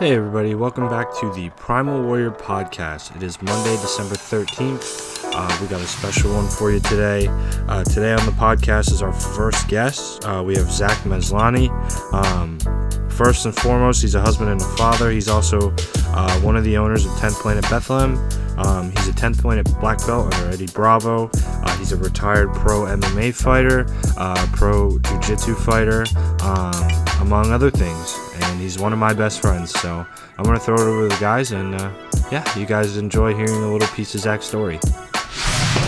Hey everybody, welcome back to the Primal Warrior podcast. It is Monday, December 13th. We got a special one for you today. Today on the podcast is our first guest. We have Zach Maslany. First and foremost, he's a husband and a father. He's also one of the owners of 10th Planet Bethlehem. He's a 10th Planet black belt under Eddie Bravo. He's a retired pro MMA fighter, pro jiu-jitsu fighter, among other things. And he's one of my best friends. So I'm going to throw it over to the guys, and you guys enjoy hearing a little piece of Zach's story.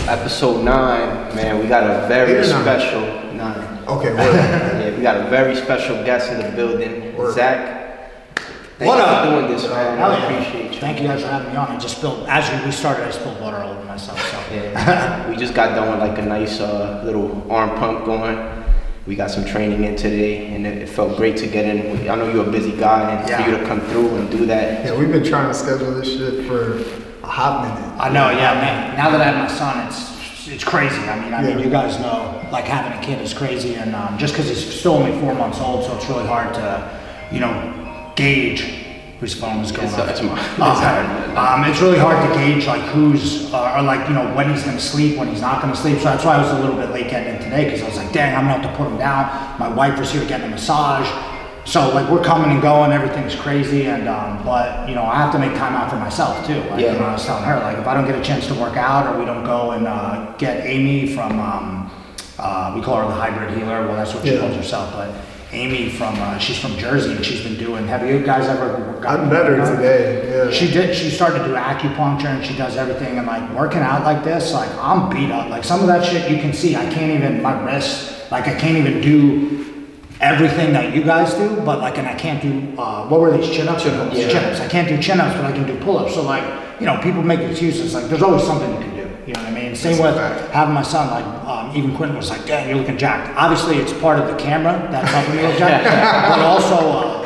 Episode 9, man, we got a very special 9. Okay, yeah, we got a very special guest in the building. Word. Zach, thank you for doing this, man. Hell I yeah. appreciate you. Thank you guys for having me on. I just spilled, as we started, I spilled water all over myself. So. Yeah, we just got done with like a nice little arm pump going. We got some training in today, and it felt great to get in. I know you're a busy guy, and for you to come through and do that. Yeah, we've been trying to schedule this shit for a hot minute. I know, yeah, man. Now that I have my son, it's crazy. I mean, you guys know, like having a kid is crazy, and just because he's still only 4 months old, so it's really hard to, gauge. Whose phone is going off? It's mine. It's really hard to gauge like who's when he's gonna sleep, when he's not gonna sleep. So that's why I was a little bit late getting in today, because I was like, dang, I'm gonna have to put him down. My wife was here getting a massage. So like we're coming and going, everything's crazy, and but I have to make time out for myself too. Like, I was telling her, like if I don't get a chance to work out, or we don't go and get Amy from we call her the hybrid healer. Well, that's what she calls herself, but Amy she's from Jersey, and she's been doing. Have you guys ever gotten? I'm better today. Yeah. She started to do acupuncture, and she does everything. And like working out like this, like I'm beat up. Like some of that shit you can see. I can't even my wrists. Like I can't even do everything that you guys do. But like, and I can't do what were these chin-ups? Chin-ups. I can't do chin-ups, but I can do pull-ups. So like people make excuses. Like there's always something you can do. You know what I mean? Same with having my son. Like even Quentin was like, "Dang, you're looking jacked." Obviously, it's part of the camera that's helping me look jacked. But also,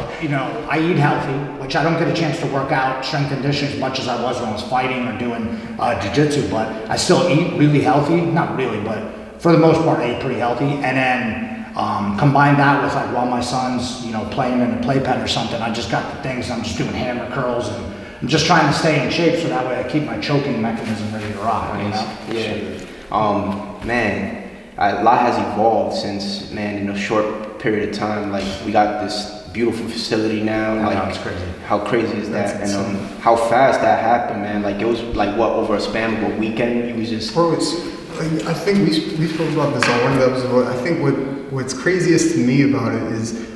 I eat healthy, which I don't get a chance to work out, strength and conditioning as much as I was when I was fighting or doing jiu-jitsu. But I still eat really healthy. Not really, but for the most part, I eat pretty healthy. And then combine that with like while my son's playing in a playpen or something, I just got the things. I'm just doing hammer curls, and I'm just trying to stay in shape so that way I keep my choking mechanism ready to rock. Yeah. Man, a lot has evolved since, in a short period of time. Like we got this beautiful facility now. Like it's crazy. How crazy is that? And how fast that happened, man. Like it was like what, over a span of a weekend? You was just. Bro, it's like, I think we spoke about this on one of the episodes. I think what's craziest to me about it is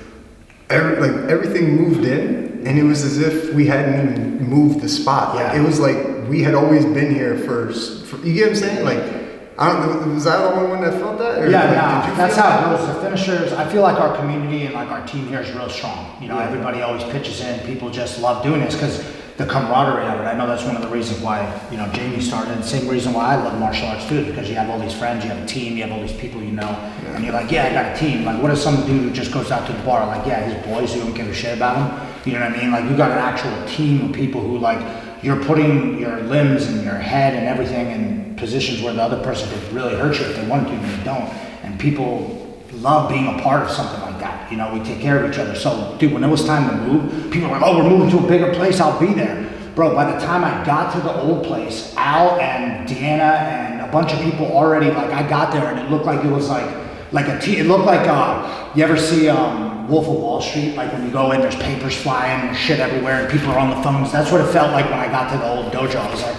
everything moved in, and it was as if we hadn't even moved the spot. Like, it was like we had always been here for you get what I'm saying? Like, I don't, was I the only one that felt that? Or that's how it goes. The finishers, I feel like our community and like our team here is real strong. Everybody always pitches in. People just love doing this because the camaraderie of it. I know that's one of the reasons why, Jaime started. The same reason why I love martial arts too, because you have all these friends, you have a team, you have all these people and you're like, I got a team. Like, what if some dude who just goes out to the bar, like, his boys who don't give a shit about him? You know what I mean? Like, you got an actual team of people who, like, you're putting your limbs and your head and everything in positions where the other person could really hurt you if they wanted to, and they don't. And people love being a part of something like that. We take care of each other. So, dude, when it was time to move, people were like, oh, we're moving to a bigger place, I'll be there. Bro, by the time I got to the old place, Al and Deanna and a bunch of people already, like, I got there and it looked like it was like it looked like, you ever see Wolf of Wall Street? Like when you go in, there's papers flying and shit everywhere and people are on the phones. That's what it felt like when I got to the old dojo. I was like,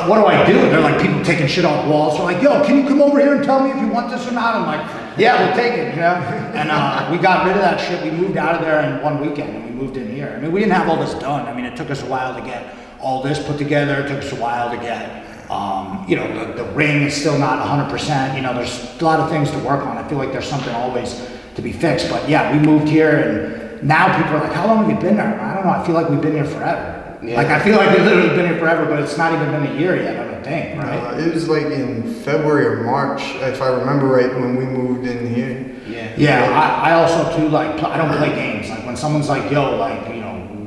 what do I do? And they're like people taking shit off walls. They're like, yo, can you come over here and tell me if you want this or not? I'm like, yeah, we'll take it, And we got rid of that shit. We moved out of there in one weekend and we moved in here. I mean, we didn't have all this done. I mean, it took us a while to get all this put together. It took us a while to get, the ring is still not 100%. There's a lot of things to work on. I feel like there's something always to be fixed. But yeah, we moved here and now people are like, how long have you been there? I don't know. I feel like we've been here forever. Yeah. Like I feel like we've literally been here forever, but it's not even been a year yet, I don't think, right? It was like in February or March, if I remember right, when we moved in here. I also too, like, I don't play games. Like when someone's like, yo, like,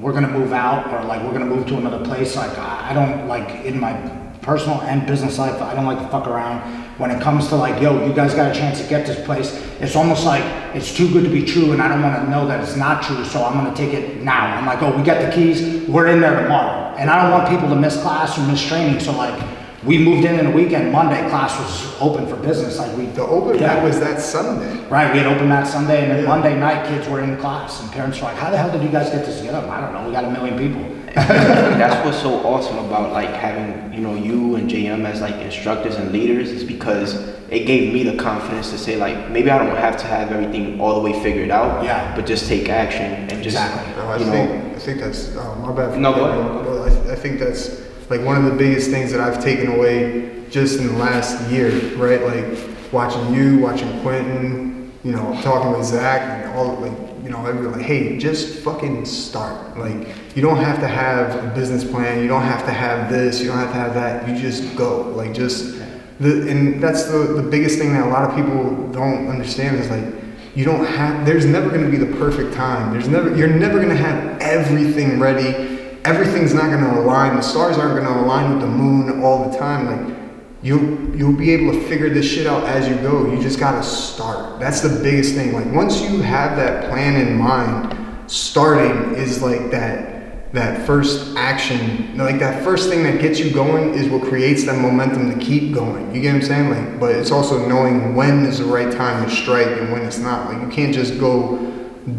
we're gonna move out or like we're gonna move to another place, like I don't, like, in my personal and business life, I don't like to fuck around. When it comes to like, yo, you guys got a chance to get this place, it's almost like it's too good to be true, and I don't want to know that it's not true, so I'm going to take it now. I'm like, oh, we got the keys, we're in there tomorrow. And I don't want people to miss class or miss training, so like, we moved in a weekend. Monday, class was open for business. Like the open night was that Sunday. Right, we had open that Sunday, and then Monday night, kids were in class, and parents were like, how the hell did you guys get this together? I don't know, we got 1 million people. That's what's so awesome about like having, you know, you and JM as like instructors and leaders, is because it gave me the confidence to say like, maybe I don't have to have everything all the way figured out, but just take action and just, I think that's, my bad. No, go ahead. I think that's like one of the biggest things that I've taken away just in the last year, right? Like watching you, watching Quentin, you know, talking with Zach and all, like, you know, everybody like, hey, just fucking start. Like, you don't have to have a business plan. You don't have to have this. You don't have to have that. You just go. Like, and that's the biggest thing that a lot of people don't understand is like, you don't have, there's never going to be the perfect time. You're never going to have everything ready. Everything's not going to align. The stars aren't going to align with the moon all the time. Like, you'll be able to figure this shit out as you go. You just got to start. That's the biggest thing. Like, once you have that plan in mind, starting is like that first action, like that first thing that gets you going is what creates that momentum to keep going. You get what I'm saying? Like, but it's also knowing when is the right time to strike and when it's not. Like, you can't just go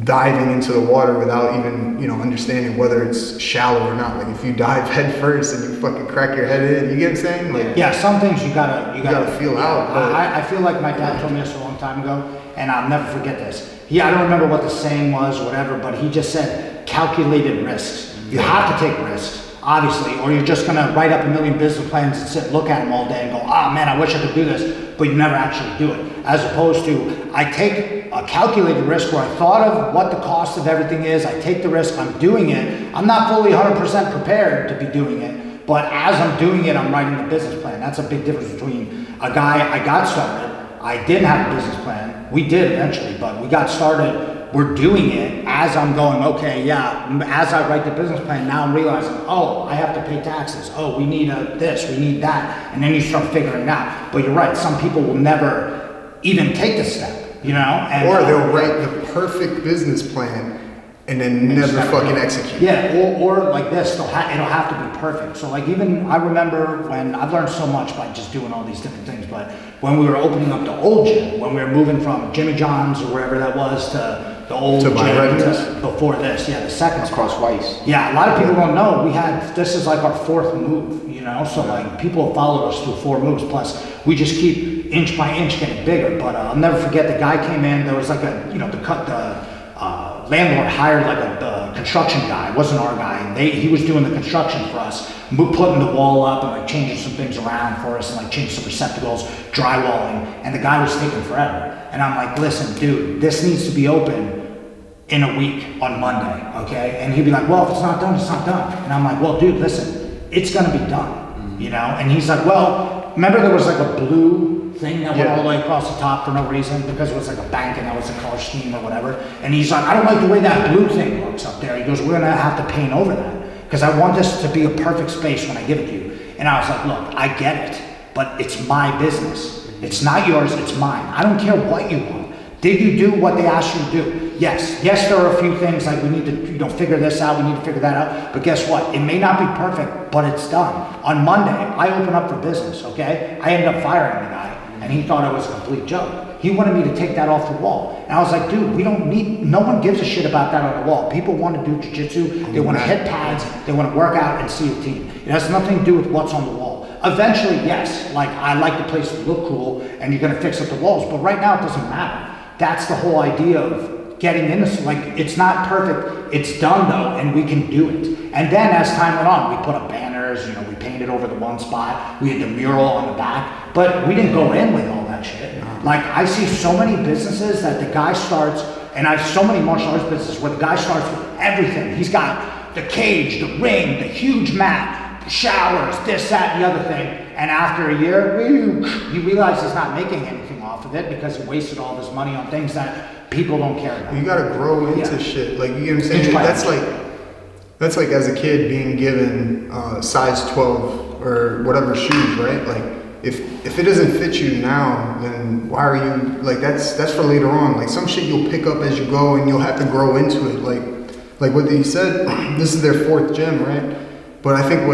diving into the water without even, you know, understanding whether it's shallow or not. Like, if you dive head first and you fucking crack your head in, you get what I'm saying? Like, yeah, some things you gotta feel out. But I feel like my dad told me this a long time ago, and I'll never forget this. I don't remember what the saying was or whatever, but he just said calculated risks. You have to take risks, obviously, or you're just gonna write up 1 million business plans and sit and look at them all day and go, oh man, I wish I could do this, but you never actually do it. As opposed to, I take a calculated risk where I thought of what the cost of everything is, I take the risk, I'm doing it. I'm not fully 100% prepared to be doing it, but as I'm doing it, I'm writing the business plan. That's a big difference between a guy, I got started, I didn't have a business plan, we did eventually, but we got started, we're doing it as I'm going, okay, as I write the business plan, now I'm realizing, oh, I have to pay taxes, oh, we need this, we need that, and then you start figuring it out. But you're right, some people will never even take the step, you know? And, or they'll write the perfect business plan and then never fucking execute. Yeah, or like this, it'll have to be perfect. So like even, I remember when, I've learned so much by just doing all these different things, but when we were opening up the old gym, when we were moving from Jimmy John's or wherever that was to the old gym before this, the second across Weiss. Yeah, a lot of people don't know, this is like our 4th move, you know? So like people have followed us through 4 moves, plus we just keep inch by inch getting bigger. But I'll never forget, the guy came in, there was like the landlord hired like a construction guy. It wasn't our guy. He was doing the construction for us, putting the wall up and like changing some things around for us and like changing some receptacles, drywalling, and the guy was taking forever. And I'm like, listen, dude, this needs to be open in a week on Monday, okay? And he'd be like, well, if it's not done, it's not done. And I'm like, well, dude, listen, it's gonna be done, you know? And he's like, well, remember there was like a blue thing that went all the way across the top for no reason because it was like a bank and that was a color scheme or whatever. And he's like, I don't like the way that blue thing looks up there. He goes, we're gonna have to paint over that because I want this to be a perfect space when I give it to you. And I was like, look, I get it, but it's my business. It's not yours, it's mine. I don't care what you want. Did you do what they asked you to do? Yes, there are a few things like we need to, figure this out, we need to figure that out, but guess what? It may not be perfect, but it's done. On Monday, I open up for business, okay? I ended up firing the guy, and he thought it was a complete joke. He wanted me to take that off the wall. And I was like, dude, no one gives a shit about that on the wall. People want to do jiu-jitsu, they want to hit pads, they want to work out and see a team. It has nothing to do with what's on the wall. Eventually, yes, like I like the place to look cool, and you're gonna fix up the walls, but right now it doesn't matter. That's the whole idea of getting in this, like, it's not perfect, it's done though, and we can do it. And then as time went on, we put up banners, we painted over the one spot, we had the mural on the back, but we didn't go in with all that shit. Like, I see so many businesses that the guy starts, and I have so many martial arts businesses where the guy starts with everything. He's got the cage, the ring, the huge mat, showers, this, that, and the other thing, and after a year, he realizes he's not making anything off of it because he wasted all this money on things that people don't care about. You gotta grow into shit. Like, you know what I'm saying? That's like as a kid being given size 12 or whatever shoes, right? Like, if it doesn't fit you now, then why are you like that's for later on. Like some shit you'll pick up as you go, and you'll have to grow into it. Like what he said, this is their 4th gym, right? But I think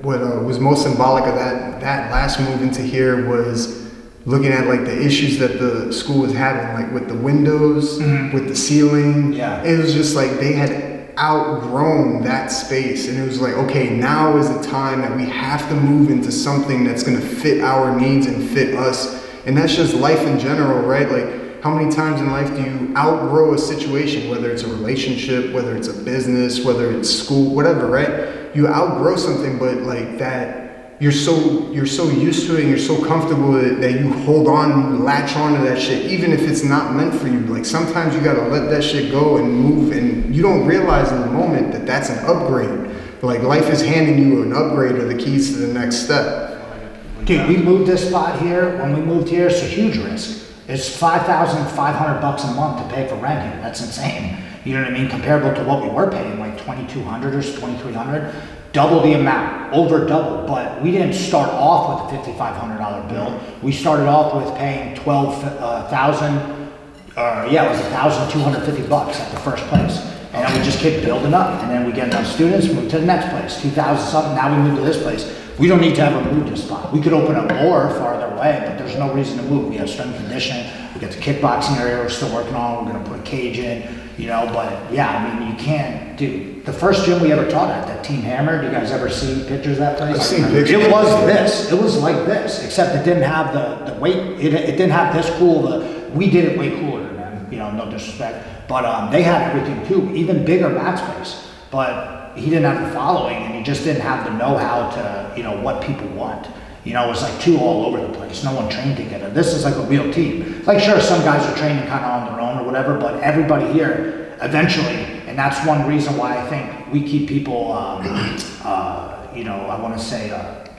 what was most symbolic of that last move into here was looking at like the issues that the school was having, like with the windows, with the ceiling. Yeah. It was just like they had outgrown that space, and it was like, okay, now is the time that we have to move into something that's going to fit our needs and fit us. And that's just life in general, right? Like how many times in life do you outgrow a situation, whether it's a relationship, whether it's a business, whether it's school, whatever, right? You outgrow something, but like that you're so used to it and you're so comfortable with it that you hold on, latch on to that shit, even if it's not meant for you. Like sometimes you gotta let that shit go and move, and you don't realize in the moment that that's an upgrade. But like life is handing you an upgrade or the keys to the next step. Dude, we moved this spot here. When we moved here, it's a huge risk. It's $5,500 a month to pay for rent here. That's insane. You know what I mean? Comparable to what we were paying, like $2,200 or $2,300. Double the amount, over double. But we didn't start off with a $5,500 bill. We started off with paying it was $1,250 at the first place. And then we just kept building up. And then we get enough students, move to the next place, 2,000 something. Now we move to this place. We don't need to ever move this spot. We could open up more farther away, but there's no reason to move. We have strength and conditioning. We got the kickboxing area we're still working on. We're gonna put a cage in, but yeah, I mean, you can't do, the first gym we ever taught at, that Team Hammer, do you guys ever see pictures of that place? I've seen pictures. It was this, it was like this, except it didn't have the weight, it didn't have this cool, we did it way cooler than them, no disrespect, but they had everything too, even bigger mat space, but he didn't have the following, and he just didn't have the know-how to, what people want. It was like too all over the place. No one trained together. This is like a real team. Like sure, some guys are training kind of on their own or whatever, but everybody here eventually, and that's one reason why I think we keep people, I want to say,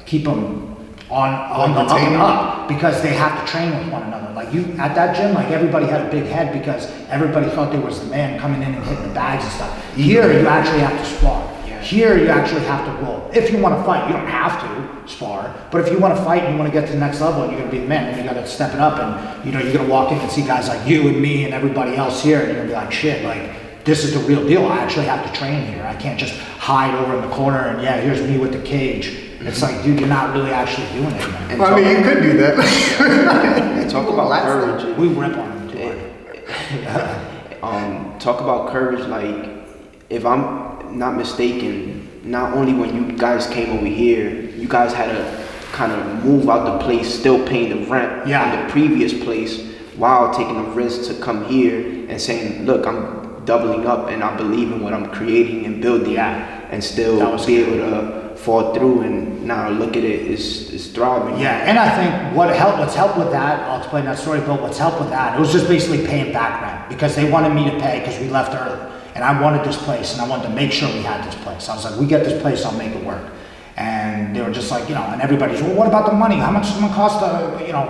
keep them on the up and up, because they have to train with one another. Like you at that gym, like everybody had a big head because everybody thought they was the man coming in and hitting the bags and stuff. Here, you actually have to spar. Here, you actually have to roll. If you want to fight, you don't have to spar, but if you want to fight and you want to get to the next level and you're going to be the man, then you got to step it up, and you're going to walk in and see guys like you and me and everybody else here, and you're going to be like, shit, like this is the real deal. I actually have to train here. I can't just hide over in the corner and here's me with the cage. It's like, dude, you're not really actually doing it, man. Well, I mean, you could do that. Talk about courage. We rip on them too hard. Talk about courage. Like, if I'm not mistaken, not only when you guys came over here, you guys had to kind of move out the place, still paying the rent on the previous place, while taking the risk to come here and saying, look, I'm doubling up and I believe in what I'm creating and building, and still be able to fall through, and now look at it, it's thriving. Yeah, and I think what's helped with that, I'll explain that story, but what's helped with that, it was just basically paying back rent, because they wanted me to pay because we left early. And I wanted this place, and I wanted to make sure we had this place. I was like, we get this place, I'll make it work. And they were just like, and everybody's, well, what about the money? How much is it gonna cost to,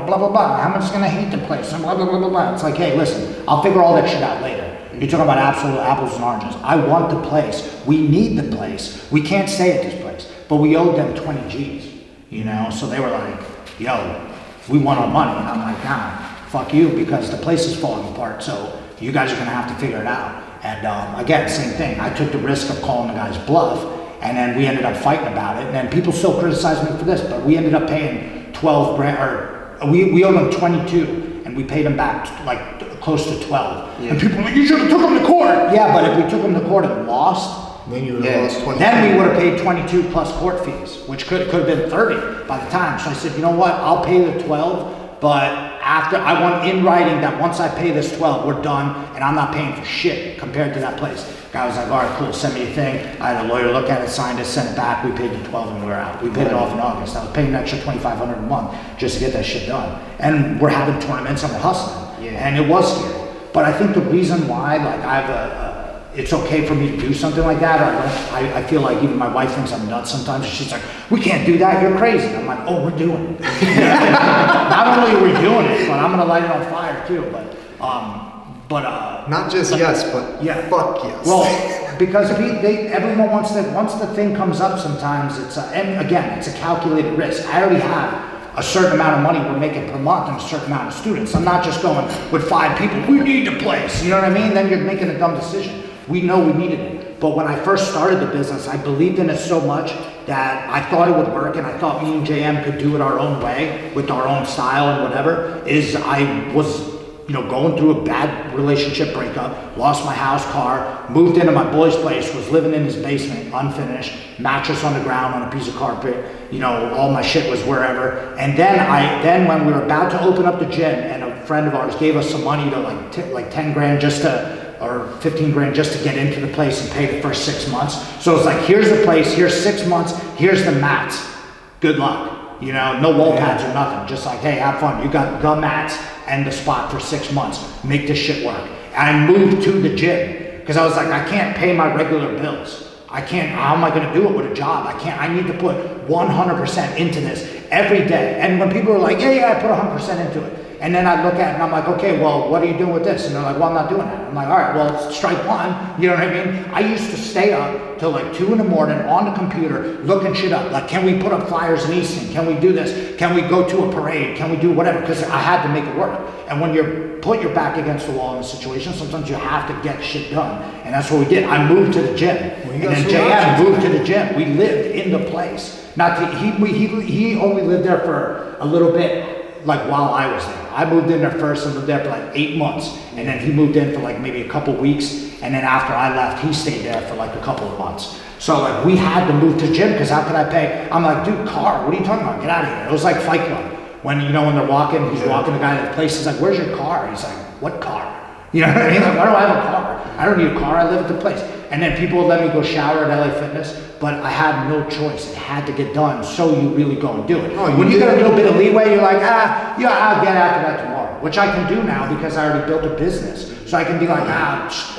blah, blah, blah. How much is it gonna heat the place? And blah, blah, blah, blah, blah. It's like, hey, listen, I'll figure all that shit out later. You're talking about absolute apples and oranges. I want the place. We need the place. We can't stay at this place. But we owed them 20 G's, So they were like, yo, we want our money. And I'm like, nah, fuck you, because the place is falling apart. So you guys are gonna have to figure it out. And again, same thing. I took the risk of calling the guy's bluff, and then we ended up fighting about it. And then people still criticize me for this, but we ended up paying 12 grand, or we owed them 22, and we paid them back like close to 12. Yeah. And people were like, you should have took them to court. Yeah, but if we took them to court and lost, then you would have lost 20. Then we would have paid 22 plus court fees, which could have been 30 by the time. So I said, you know what? I'll pay the 12, but after I want in writing that once I pay this 12, we're done, and I'm not paying for shit compared to that place. Guy was like, all right, cool, send me a thing. I had a lawyer look at it, signed it, sent it back. We paid the 12 and we were out. We paid it off in August. I was paying an extra $2,500 a month just to get that shit done. And we're having tournaments and we're hustling. Yeah. And it was scary. But I think the reason why, like, it's okay for me to do something like that, or I feel like even my wife thinks I'm nuts sometimes. She's like, we can't do that, you're crazy. I'm like, oh, we're doing it. Not only are we doing it, but I'm gonna light it on fire too. But not just yes, but fuck yes. Well, because everyone wants that. Once the thing comes up, sometimes it's and again, it's a calculated risk. I already have a certain amount of money we're making per month and a certain amount of students. I'm not just going with 5 people, we need the place, you know what I mean? Then you're making a dumb decision. We know we needed it. But when I first started the business, I believed in it so much that I thought it would work, and I thought me and JM could do it our own way with our own style and whatever. I was going through a bad relationship breakup, lost my house, car, moved into my boy's place, was living in his basement, unfinished, mattress on the ground on a piece of carpet, all my shit was wherever. And then when we were about to open up the gym, and a friend of ours gave us some money to like 10 grand or 15 grand just to get into the place and pay the first 6 months. So it's like, here's the place, here's 6 months, here's the mats, good luck. No wall pads or nothing. Just like, hey, have fun. You got the mats and the spot for 6 months. Make this shit work. And I moved to the gym because I was like, I can't pay my regular bills. I can't, how am I going to do it with a job? I need to put 100% into this every day. And when people are like, yeah, I put 100% into it. And then I look at it and I'm like, okay, well, what are you doing with this? And they're like, well, I'm not doing that. I'm like, all right, well, strike one. You know what I mean? I used to stay up till like 2 a.m. on the computer looking shit up. Like, can we put up flyers in Easton? Can we do this? Can we go to a parade? Can we do whatever? Because I had to make it work. And when you put your back against the wall in a situation, sometimes you have to get shit done. And that's what we did. I moved to the gym. And then JM moved to the gym. We lived in the place. He only lived there for a little bit, like while I was there. I moved in there first and lived there for like 8 months. And then he moved in for like maybe a couple weeks. And then after I left, he stayed there for like a couple of months. So like we had to move to the gym because how could I pay? I'm like, dude, car, what are you talking about? Get out of here. It was like Fight Club. When they're walking, he's walking the guy to the place. He's like, where's your car? He's like, what car? You know what I mean? Like, why do I have a car? I don't need a car. I live at the place. And then people would let me go shower at LA Fitness, but I had no choice. It had to get done, so you really go and do it. When you got a little bit of leeway, you're like, I'll get after that tomorrow, which I can do now because I already built a business. So I can be like,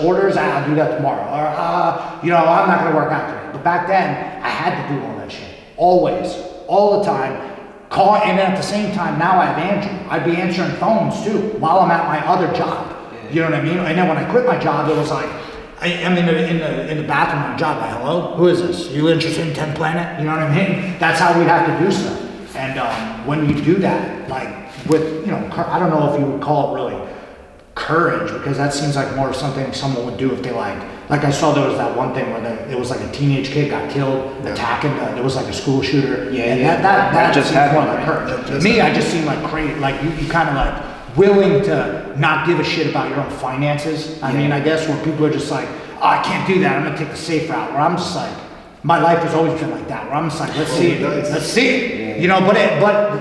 orders, I'll do that tomorrow. Or, I'm not going to work out today. But back then, I had to do all that shit. Always, all the time. And at the same time, now I have Andrew. I'd be answering phones too while I'm at my other job. You know what I mean? And then when I quit my job, it was like, I'm in the bathroom on a job. Like, hello, who is this? You interested in 10 Planet? You know what I mean? That's how we'd have to do stuff. And when you do that, like with, I don't know if you would call it really courage, because that seems like more something someone would do if they like I saw there was that one thing where it was like a teenage kid got killed attacking, there was like a school shooter. That just had more like courage. Me, I just seem like crazy, like you kind of like willing to not give a shit about your own finances. I mean, I guess when people are just like, oh, I can't do that, I'm gonna take the safe route, where I'm just like, my life has always been like that, where I'm just like, let's see it. But the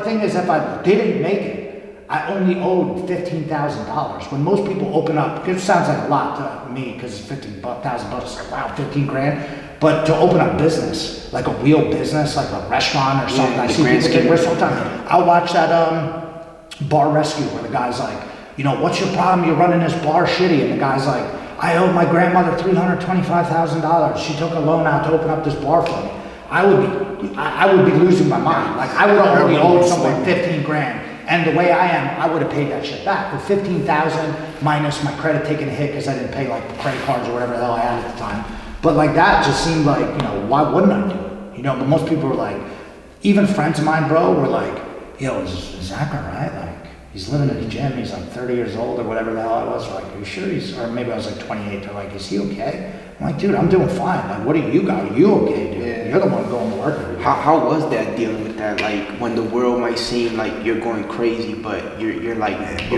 thing is, if I didn't make it, I only owed $15,000. When most people open up, it sounds like a lot to me because it's $15,000. It's like, wow, 15 grand. But to open a business, like a real business, like a restaurant or something, I see people get rich all the time. I'll watch that Bar Rescue where the guy's like, what's your problem? You're running this bar shitty. And the guy's like, I owe my grandmother $325,000. She took a loan out to open up this bar for me. I would be losing my mind. Like I would have already owed someone 15 grand. And the way I am, I would have paid that shit back. With 15,000 minus my credit taking a hit because I didn't pay like credit cards or whatever the hell I had at the time. But like that just seemed like, why wouldn't I do it? But most people were like, even friends of mine, bro, were like, yo, is Zach all right? Like, he's living in the gym, he's like 30 years old or whatever the hell I was. Like, are you sure or maybe I was like 28. They're like, is he okay? I'm like, dude, I'm doing fine. Like, what do you got? Are you okay, dude? Yeah. You're the one going to work every day. How was that dealing with that? Like, when the world might seem like you're going crazy, but you're like,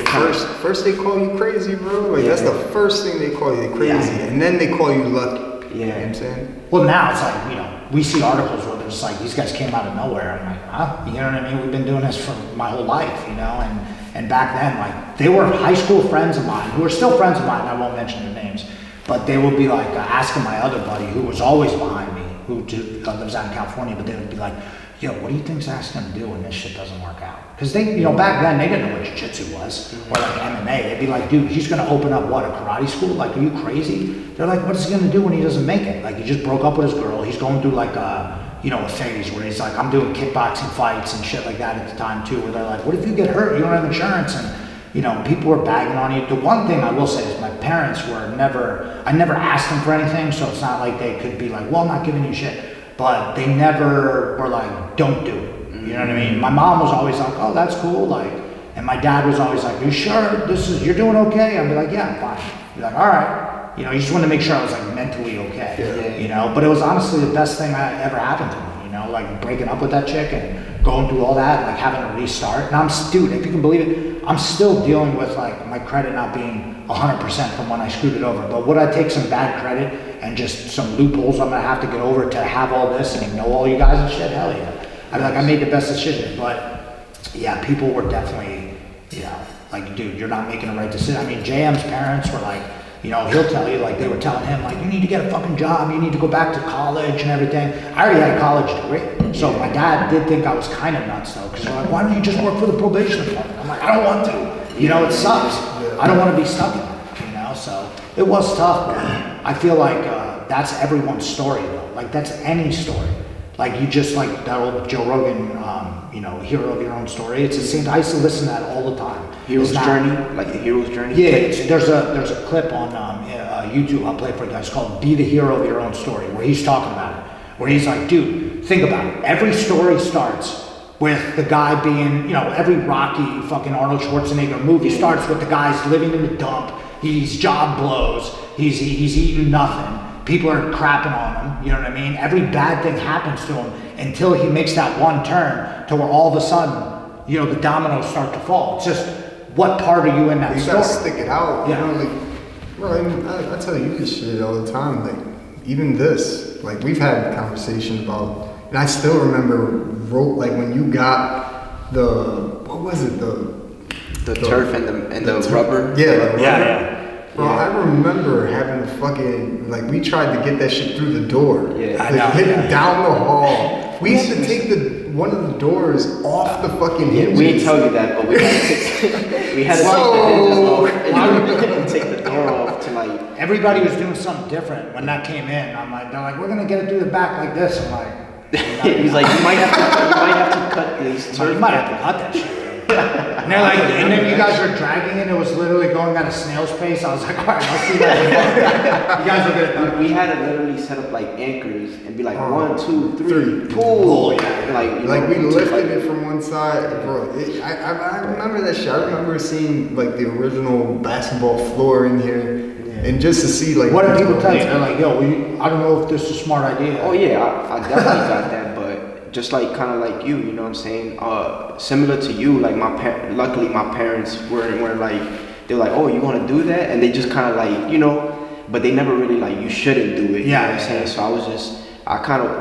first they call you crazy, bro. Like, that's the first thing they call you, crazy. And then they call you lucky. You know what I'm saying? Well, now it's like, we see articles where there's like, these guys came out of nowhere. I'm like, huh? You know what I mean? We've been doing this for my whole life, and back then, like, they were high school friends of mine who are still friends of mine. I won't mention their names, but they would be like asking my other buddy who was always behind me, who lives out in California, but they would be like, yo, what do you think Zach's gonna do when this shit doesn't work out? Because they, back then they didn't know what jiu-jitsu was, or like MMA. They'd be like, dude, he's gonna open up what, a karate school? Like, are you crazy? They're like, what is he gonna do when he doesn't make it? Like, he just broke up with his girl. He's going through like a phase where he's like, I'm doing kickboxing fights and shit like that at the time too, where they're like, what if you get hurt? You don't have insurance. And people were bagging on you. The one thing I will say is my parents I never asked them for anything, so it's not like they could be like, well, I'm not giving you shit. But they never were like, don't do it. You know what I mean? My mom was always like, oh, that's cool, like, and my dad was always like, you sure you're doing okay? I'd be like, yeah, I'm fine. He'd be like, all right. You know, he just wanted to make sure I was like mentally okay, you know? But it was honestly the best thing that ever happened to me, you know? Like breaking up with that chick and going through all that, like having to restart. And dude, if you can believe it, I'm still dealing with like my credit not being 100% from when I screwed it over. But would I take some bad credit and just some loopholes I'm gonna have to get over to have all this and know all you guys and shit? Hell yeah. I mean, like I made the best decision, but yeah, people were definitely, you know, like, dude, you're not making the right decision. I mean, JM's parents were like, you know, he'll tell you, like, they were telling him, like, you need to get a fucking job, you need to go back to college and everything. I already had a college degree, so my dad did think I was kind of nuts, though, because they're like, why don't you just work for the probation department? I'm like, I don't want to. You know, it sucks. I don't want to be stuck in it, you know? So it was tough, but I feel like that's everyone's story, though. Like, that's any story. Like, you just, like, that old Joe Rogan, you know, hero of your own story. It's the same. I used to listen to that all the time. Hero's journey, like the hero's journey. Yeah, there's a clip on YouTube I'll play for you guys called "Be the Hero of Your Own Story," where he's talking about it. Where he's like, dude, think about it. Every story starts with the guy being, you know, every Rocky, fucking Arnold Schwarzenegger movie starts with the guy's living in the dump. His job blows. He's eating nothing. People are crapping on him, you know what I mean? Every bad thing happens to him until he makes that one turn to where all of a sudden, you know, the dominoes start to fall. It's just, what part are you in that you story? gotta stick it out. Yeah. You know, like, bro, I mean, I tell you this shit all the time. Like, even this, like, we've had a conversation about, and I still remember, like, when you got what was it? The turf and the rubber. Yeah, the rubber. Yeah. Bro, I remember having to fucking, like, we tried to get that shit through the door. Yeah. Like, hitting down the hall. We had to take one of the doors off the fucking hinges. We didn't tell you that, but we had to take the hinges off and take the door off to, like... Everybody was doing something different when that came in. I'm like, they're like, we're gonna get it through the back like this. I'm like... He's like, you might have to cut these turf. You might have to cut that shit. And they're like, and then you guys were dragging it. It was literally going at a snail's pace. I was like, all right, I'll see that. You guys will get it done. We had to literally set up like anchors and be like 1, 2, 3, pull. Like we lifted it from one side, bro. I remember that shit. I remember seeing like the original basketball floor in here, and just to see like. What did people tell you? They're like, yo, I don't know if this is a smart idea. Oh yeah, I definitely got that, but. Just like kind of like you know what I'm saying? Similar to you, like luckily my parents were like, they're like, oh, you want to do that? And they just kind of like, you know, but they never really like, you shouldn't do it. You know what I'm saying? So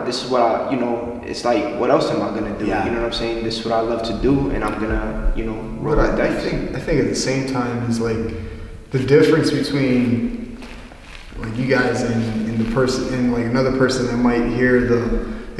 this is what I, you know, it's like, what else am I going to do? Yeah. You know what I'm saying? This is what I love to do, and I'm going to, you know, roll that dice. I think at the same time is like the difference between like you guys and the person, and like another person that might hear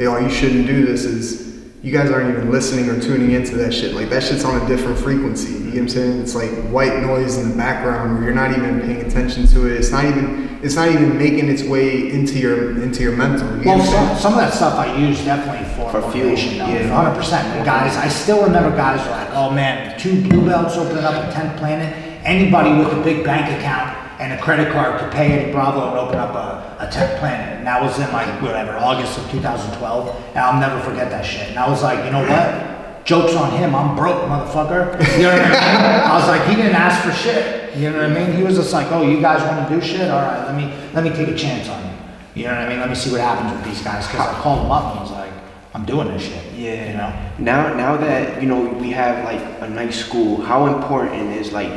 oh, you shouldn't do this, is you guys aren't even listening or tuning into that shit. Like that shit's on a different frequency. You know what I'm saying? It's like white noise in the background where you're not even paying attention to it. It's not even making its way into your mental. Well, some of that stuff I use definitely for motivation. Fuel. Yeah. 100%. And guys, I still remember guys were like, oh man, 2 blue belts opening up a 10th planet. Anybody with a big bank account and a credit card could pay Eddie Bravo and open up a 10th planet. And that was in like, whatever, August of 2012. And I'll never forget that shit. And I was like, you know what? Joke's on him, I'm broke, motherfucker. You know what I mean? I was like, he didn't ask for shit. You know what I mean? He was just like, oh, you guys want to do shit? All right, let me take a chance on you. You know what I mean? Let me see what happens with these guys. Because I called him up and was like, I'm doing this shit. Yeah. You know? Now that, you know, we have like a nice school, how important is like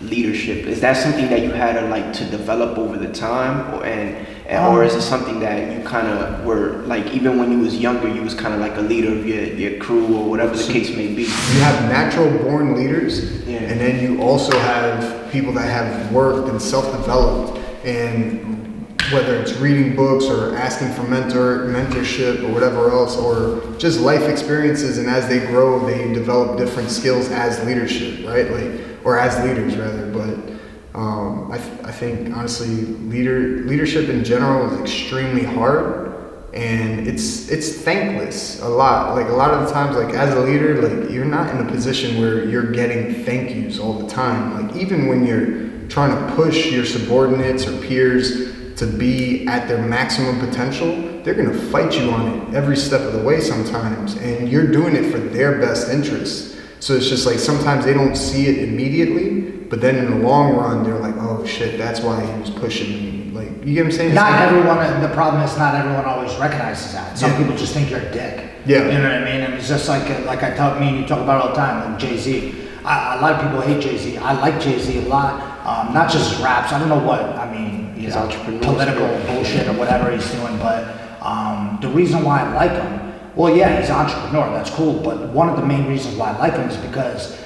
leadership? Is that something that you had to like to develop over the time, or is it something that you kind of were like, even when you was younger, you was kind of like a leader of your crew or whatever the case may be? You have natural born leaders, and then you also have people that have worked and self-developed, and whether it's reading books or asking for mentorship or whatever else, or just life experiences, and as they grow, they develop different skills as leadership, right? Or as leaders rather, but I think honestly, leadership in general is extremely hard, and it's thankless a lot. Like a lot of the times, like as a leader, like you're not in a position where you're getting thank yous all the time. Like even when you're trying to push your subordinates or peers to be at their maximum potential, they're gonna fight you on it every step of the way sometimes, and you're doing it for their best interests. So it's just like sometimes they don't see it immediately, but then in the long run, they're like, oh shit, that's why he was pushing me. Like, you get what I'm saying? Not everyone, the problem is not everyone always recognizes that. Some people just think you're a dick. Yeah. You know what I mean? And it's just like I tell me and you talk about all the time, like Jay-Z. A lot of people hate Jay-Z. I like Jay-Z a lot. Not just his raps. I don't know what, I mean, you know, political bullshit or whatever he's doing, but the reason why I like him, well, yeah, he's an entrepreneur, that's cool, but one of the main reasons why I like him is because,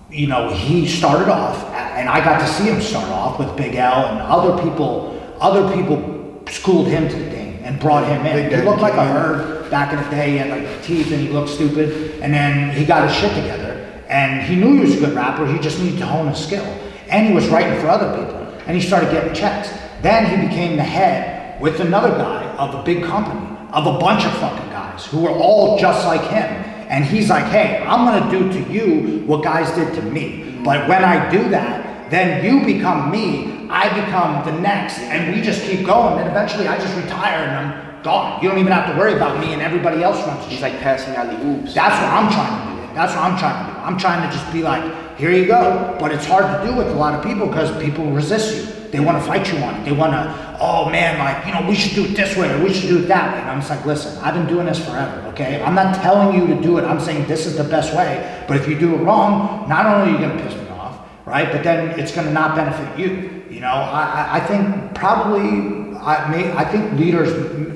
you know, he started off, and I got to see him start off with Big L, and other people schooled him to the game and brought him in. He looked like a herd back in the day, he had like teeth and he looked stupid, and then he got his shit together, and he knew he was a good rapper, he just needed to hone his skill, and he was writing for other people, and he started getting checks. Then he became the head with another guy of a big company, of a bunch of fucking guys who were all just like him. And he's like, hey, I'm gonna do to you what guys did to me. But when I do that, then you become me, I become the next, and we just keep going. And eventually I just retire and I'm gone. You don't even have to worry about me and everybody else runs. He's like passing alley oops. That's what I'm trying to do. That's what I'm trying to do. I'm trying to just be like, here you go. But it's hard to do with a lot of people because people resist you. They want to fight you on it. They want to, oh man, like, you know, we should do it this way or we should do it that way. And I'm just like, listen, I've been doing this forever, okay? I'm not telling you to do it. I'm saying this is the best way. But if you do it wrong, not only are you going to piss me off, right? But then it's going to not benefit you. You know, I think probably, I think leaders,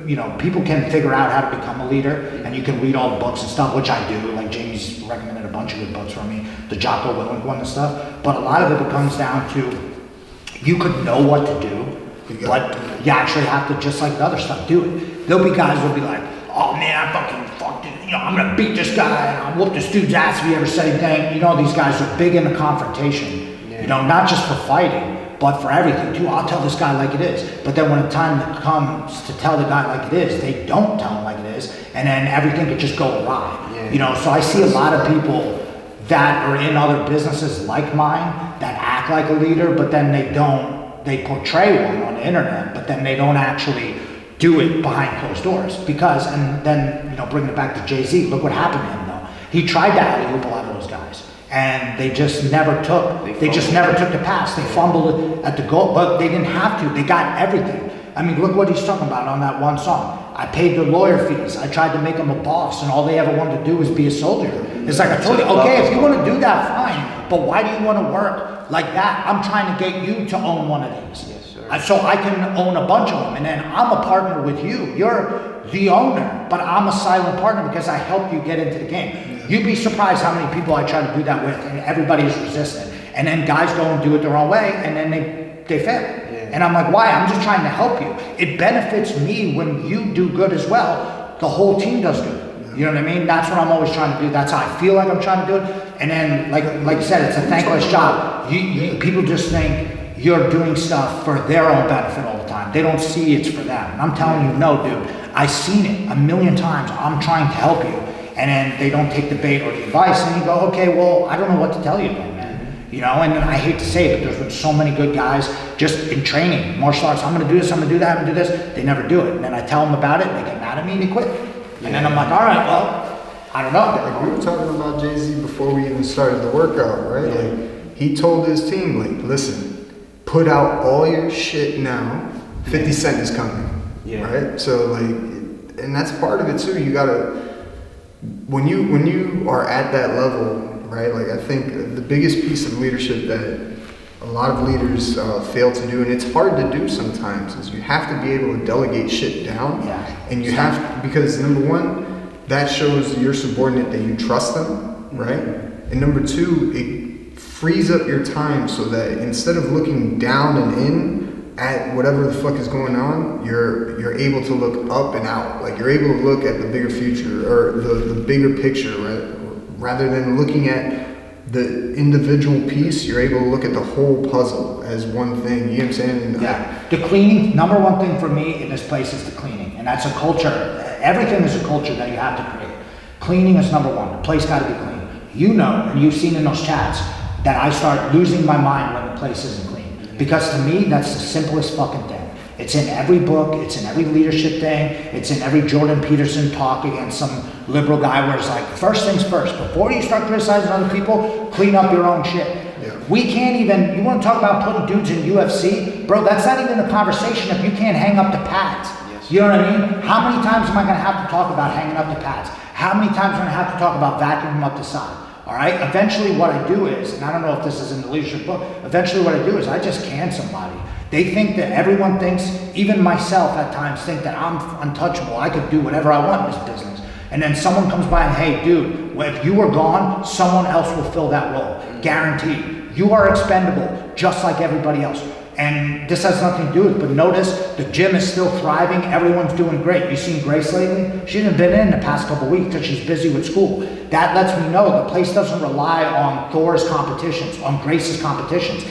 you know, people can figure out how to become a leader, and you can read all the books and stuff, which I do. Like Jamie's recommended a bunch of good books for me, the Jocko Willink one and stuff. But a lot of it comes down to, you could know what to do, but you actually have to, just like the other stuff, do it. There'll be guys who'll be like, oh man, I fucked it, you know, I'm gonna beat this guy, and I'll whoop this dude's ass if he ever said anything. You know, these guys are big into confrontation, you know, not just for fighting, but for everything too. I'll tell this guy like it is. But then when the time comes to tell the guy like it is, they don't tell him like it is, and then everything could just go awry. Yeah. You know, so I see a lot of people that are in other businesses like mine that act like a leader, but then they portray one on the internet, but then they don't actually do it behind closed doors. Because, and then, you know, bringing it back to Jay-Z, look what happened to him though. He tried to alley-oop a lot of those guys, and they just never took the pass. They fumbled at the goal, but they didn't have to. They got everything. I mean, look what he's talking about on that one song. I paid the lawyer fees. I tried to make him a boss, and all they ever wanted to do was be a soldier. It's like, I told you, okay, if you want to do that, fine, but why do you want to work like that? I'm trying to get you to own one of these. Yes, sir. So I can own a bunch of them, and then I'm a partner with you. You're the owner, but I'm a silent partner because I helped you get into the game. You'd be surprised how many people I try to do that with, and everybody is resistant. And then guys go and do it their own way, and then they fail. And I'm like, why? I'm just trying to help you. It benefits me when you do good as well. The whole team does good. You know what I mean? That's what I'm always trying to do. That's how I feel like I'm trying to do it. And then, like you said, it's a thankless job. People just think you're doing stuff for their own benefit all the time. They don't see it's for them. And I'm telling you, no, dude. I've seen it a million times. I'm trying to help you. And then they don't take the bait or the advice, and you go, okay, well, I don't know what to tell you then, man. You know, and I hate to say it, but there's been so many good guys just in training, martial arts, I'm gonna do this, I'm gonna do that, I'm gonna do this. They never do it. And then I tell them about it, and they get mad at me, and they quit. And then I'm like, all right, well, I don't know. Like we were talking about Jay-Z before we even started the workout, right? Yeah. Like he told his team, like, listen, put out all your shit now. 50 Cent is coming, right? So like, and that's part of it too. You gotta, when you are at that level, right? Like I think the biggest piece of leadership that a lot of leaders fail to do, and it's hard to do sometimes, is you have to be able to delegate shit down. And you have, because number one, that shows your subordinate that you trust them, right? And number two, it frees up your time so that instead of looking down and in at whatever the fuck is going on, you're able to look up and out. Like you're able to look at the bigger future or the bigger picture, right? Rather than looking at the individual piece, you're able to look at the whole puzzle as one thing. You know what I'm saying? Yeah. The cleaning, number one thing for me in this place is the cleaning. And that's a culture. Everything is a culture that you have to create. Cleaning is number one. The place got to be clean. You know, and you've seen in those chats, that I start losing my mind when the place isn't clean. Because to me, that's the simplest fucking thing. It's in every book, it's in every leadership thing, it's in every Jordan Peterson talk against some liberal guy where it's like, first things first, before you start criticizing other people, clean up your own shit. Yeah. We can't even, you want to talk about putting dudes in UFC? Bro, that's not even a conversation if you can't hang up the pads. Yes. You know what I mean? How many times am I going to have to talk about hanging up the pads? How many times am I going to have to talk about vacuuming up the side? All right, eventually what I do is, and I don't know if this is in the leadership book, eventually what I do is I just can somebody. They think that everyone thinks, even myself at times, think that I'm untouchable. I could do whatever I want in this business. And then someone comes by and, hey, dude, if you were gone, someone else will fill that role. Guaranteed. You are expendable, just like everybody else. And this has nothing to do with it, but notice the gym is still thriving. Everyone's doing great. You seen Grace lately? She hasn't been in the past couple weeks because she's busy with school. That lets me know the place doesn't rely on Thor's competitions, on Grace's competitions.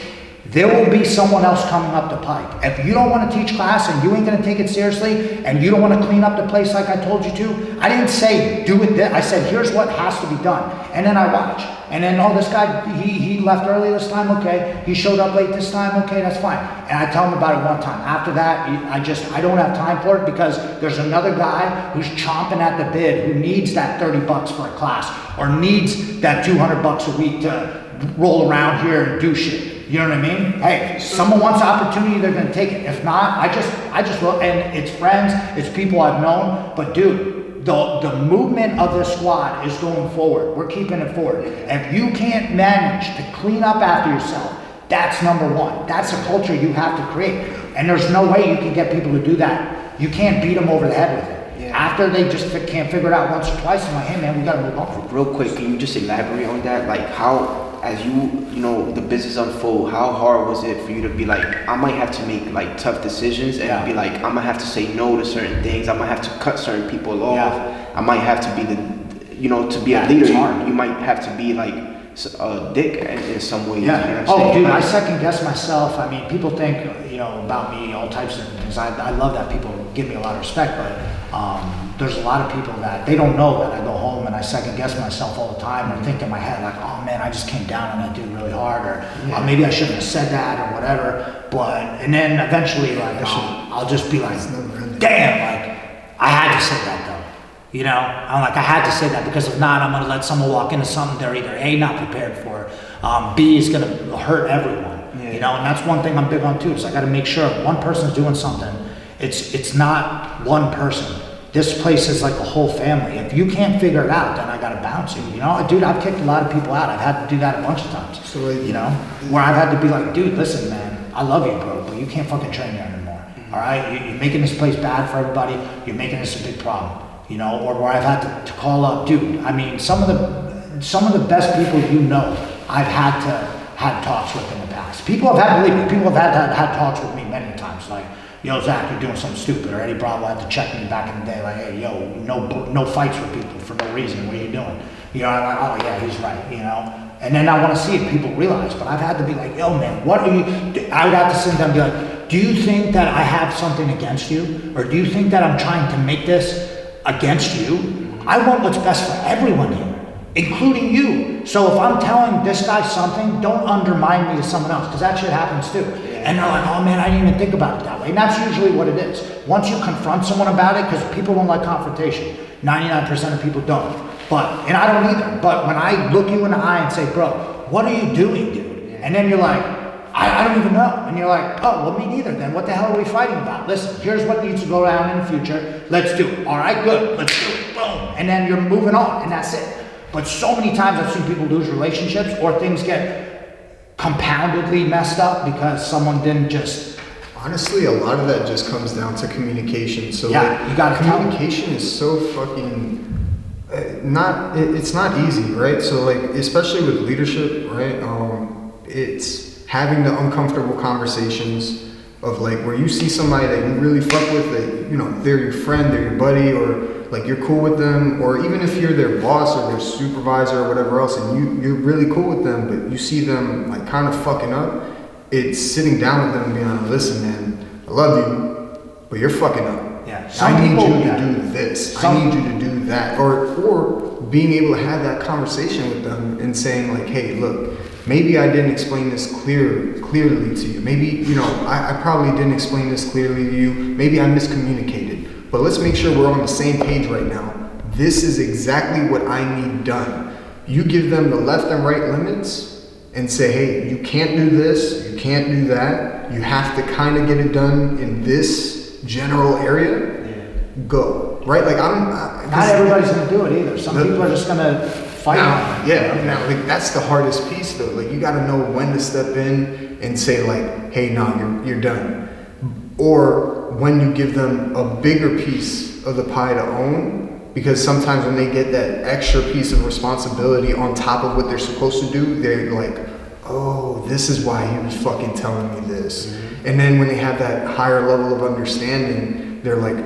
There will be someone else coming up the pipe. If you don't want to teach class and you ain't going to take it seriously and you don't want to clean up the place like I told you to, I didn't say do it this. I said here's what has to be done. And then I watch. And then, oh, this guy, he left early this time, okay. He showed up late this time, okay, that's fine. And I tell him about it one time. After that, I don't have time for it because there's another guy who's chomping at the bit who needs that $30 for a class or needs that $200 a week to roll around here and do shit. You know what I mean? Hey, if someone wants the opportunity, they're gonna take it. If not, I just will, and it's friends, it's people I've known, but dude, the movement of this squad is going forward. We're keeping it forward. If you can't manage to clean up after yourself, that's number one. That's a culture you have to create. And there's no way you can get people to do that. You can't beat them over the head with it. Yeah. After they just can't figure it out once or twice, I'm like, hey man, we gotta move on. Real quick, can you just elaborate on that? Like how, as you know, the business unfold, how hard was it for you to be like, I might have to make like tough decisions and be like, I'm gonna have to say no to certain things. I might have to cut certain people off. Yeah. I might have to be to be a leader, you might have to be like a dick in some ways. Yeah. You know what I'm saying? Dude, I second guess myself. I mean, people think, about me, all types of things. I love that people give me a lot of respect, but there's a lot of people that they don't know that I go home and I second guess myself all the time or think in my head like, oh man, I just came down on that dude really hard, or maybe I shouldn't have said that or whatever. And then eventually like I'll just be like, damn, like I had to say that though. I'm like, I had to say that because if not, I'm gonna let someone walk into something they're either A, not prepared for, B, is gonna hurt everyone. And that's one thing I'm big on too, is I gotta make sure if one person's doing something, it's not one person. This place is like a whole family. If you can't figure it out, then I gotta bounce you. Dude, I've kicked a lot of people out. I've had to do that a bunch of times. So where I've had to be like, dude, listen, man, I love you, bro, but you can't fucking train here anymore. All right, you're making this place bad for everybody. You're making this a big problem. Or where I've had to call up, dude. I mean, some of the best people I've had to have talks with in the past. People have had, believe me, people have had talks with me many times, like, yo, Zach, you're doing something stupid, or Eddie Bravo had to check me back in the day, like, hey, yo, no fights with people for no reason. What are you doing? I'm like, oh yeah, he's right. And then I want to see if people realize, but I've had to be like, yo, man, what are you? I would have to sit down and be like, do you think that I have something against you, or do you think that I'm trying to make this against you? I want what's best for everyone here, including you. So if I'm telling this guy something, don't undermine me to someone else, because that shit happens too. And they're like, oh man, I didn't even think about it that way. And that's usually what it is. Once you confront someone about it, because people don't like confrontation. 99% of people don't. And I don't either. But when I look you in the eye and say, bro, what are you doing, dude? And then you're like, I don't even know. And you're like, oh, well, me neither. Then what the hell are we fighting about? Listen, here's what needs to go down in the future. Let's do it. All right, good. Let's do it. Boom. And then you're moving on, and that's it. But so many times I've seen people lose relationships or things get compoundedly messed up because someone didn't just... Honestly, a lot of that just comes down to communication. So you got communication is so fucking... it's not easy, right? So especially with leadership, right? It's having the uncomfortable conversations of where you see somebody that you really fuck with, that they're your friend, they're your buddy, or you're cool with them, or even if you're their boss or their supervisor or whatever else, and you're really cool with them, but you see them kind of fucking up. It's sitting down with them and being like, listen, man, I love you, but you're fucking up. Yeah. I need you to do this. I need you to do that. Or being able to have that conversation with them and saying hey, look, maybe I didn't explain this clearly to you. Maybe, I probably didn't explain this clearly to you. Maybe I miscommunicated. But let's make sure we're on the same page right now. This is exactly what I need done. You give them the left and right limits and say, hey, you can't do this, you can't do that. You have to kind of get it done in this general area. Go. Right? Like, not everybody's going to do it either. Some people are just going to fight. Like, that's the hardest piece, though. Like, you got to know when to step in and say, like, hey, no, you're done. Or when you give them a bigger piece of the pie to own, because sometimes when they get that extra piece of responsibility on top of what they're supposed to do, they're like, oh, this is why he was fucking telling me this. Mm-hmm. And then when they have that higher level of understanding, they're like,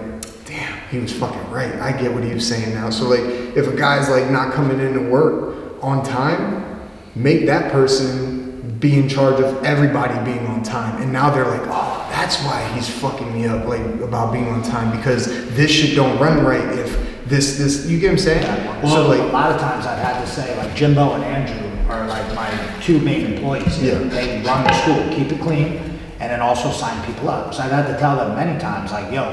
damn, he was fucking right. I get what he was saying now. So like, if a guy's like not coming in to work on time, make that person be in charge of everybody being on time. And now they're like, oh, that's why he's fucking me up, like, about being on time, because this shit don't run right if this, you get what I'm saying? Yeah. Well, so like, a lot of times I've had to say, like, Jimbo and Andrew are like my two main employees. Yeah. They run the school, keep it clean, and then also sign people up. So I've had to tell them many times, like, yo,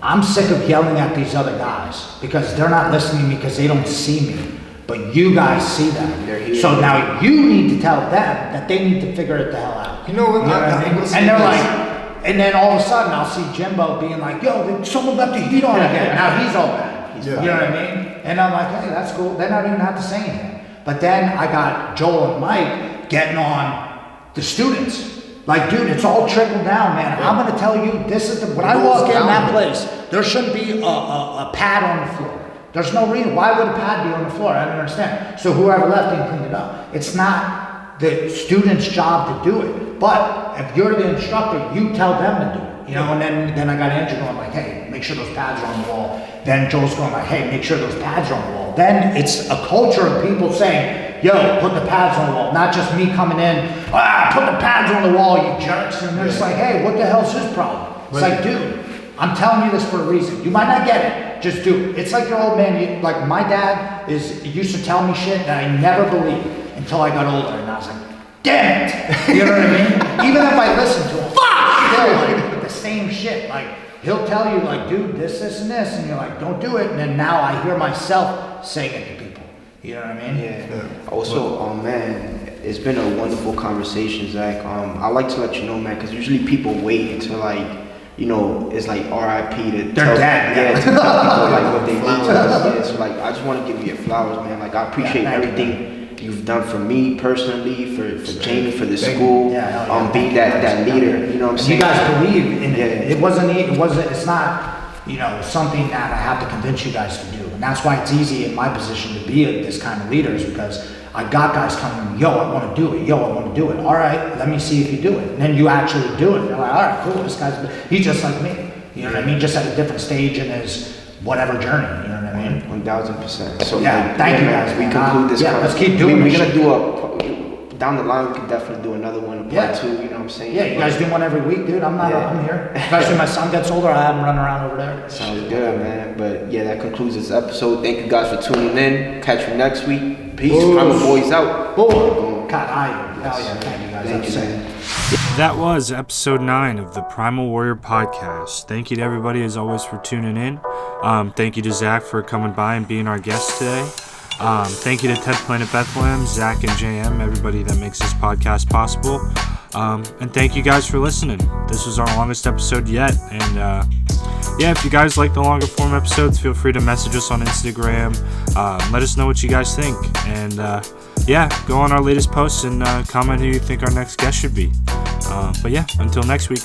I'm sick of yelling at these other guys because they're not listening to me because they don't see me. But you guys see them. So now you need to tell them that they need to figure it the hell out. You know what? And they're like, and then all of a sudden I'll see Jimbo being like, yo, someone left the heat on again. Now he's all bad. You know what I mean? And I'm like, hey, that's cool. Then I don't even have to say anything. But then I got Joel and Mike getting on the students. Like, dude, it's all trickled down, man. Yeah. I'm going to tell you, this is when I walk in that place, there shouldn't be a pad on the floor. There's no reason. Why would a pad be on the floor? I don't understand. So whoever left didn't clean it up. It's not the student's job to do it. But if you're the instructor, you tell them to do it. You know, and then I got Andrew going like, hey, make sure those pads are on the wall. Then Joel's going like, hey, make sure those pads are on the wall. Then it's a culture of people saying, yo, put the pads on the wall. Not just me coming in, put the pads on the wall, you jerks. And they're just like, hey, what the hell's his problem? It's like, dude, I'm telling you this for a reason. You might not get it, just do it. It's like your old man, like my dad used to tell me shit that I never believed until I got older. And I was like, damn it. You know what I mean? Even if I listen to him, still like the same shit. Like, he'll tell you like, dude, this, and this. And you're like, don't do it. And then now I hear myself saying it to people. You know what I mean? Yeah. Also, man, it's been a wonderful conversation, Zach. I like to let you know, man, because usually people wait until like, you know, it's like R.I.P. to they're dead. Yeah, to tell people like what they need to us. Yeah, so like, I just want to give you your flowers, man. Like, I appreciate everything you've done for me personally, for Jaime, for the school, being that leader. You know what I'm saying? You guys believe in it. It's not, you know, something that I have to convince you guys to do. And that's why it's easy in my position to be this kind of leader, is because I got guys coming, yo, I want to do it. Yo, I want to do it. All right, let me see if you do it. And then you actually do it. They're like, all right, cool. This he's just like me. You know what I mean? Just at a different stage in his whatever journey. You know what I mean? 1000%. So yeah, thank you guys. We conclude this. Yeah, let's keep doing. We're gonna do down the line. We can definitely do another one, part 2. You know what I'm saying? Yeah, you guys do one every week, dude. I'm here. Especially my son gets older, I have him running around over there. Sounds good, man. But yeah, that concludes this episode. Thank you guys for tuning in. Catch you next week. Peace. Primal Boys out. Boom. God, hell yeah. Thank you guys. Thank you. That was episode 9 of the Primal Warrior podcast. Thank you to everybody, as always, for tuning in. Thank you to Zach for coming by and being our guest today. Thank you to Planet Bethlehem, Zach and JM, everybody that makes this podcast possible. And thank you guys for listening. This was our longest episode yet. And if you guys like the longer form episodes, feel free to message us on Instagram. Let us know what you guys think. And go on our latest posts and comment who you think our next guest should be. Until next week.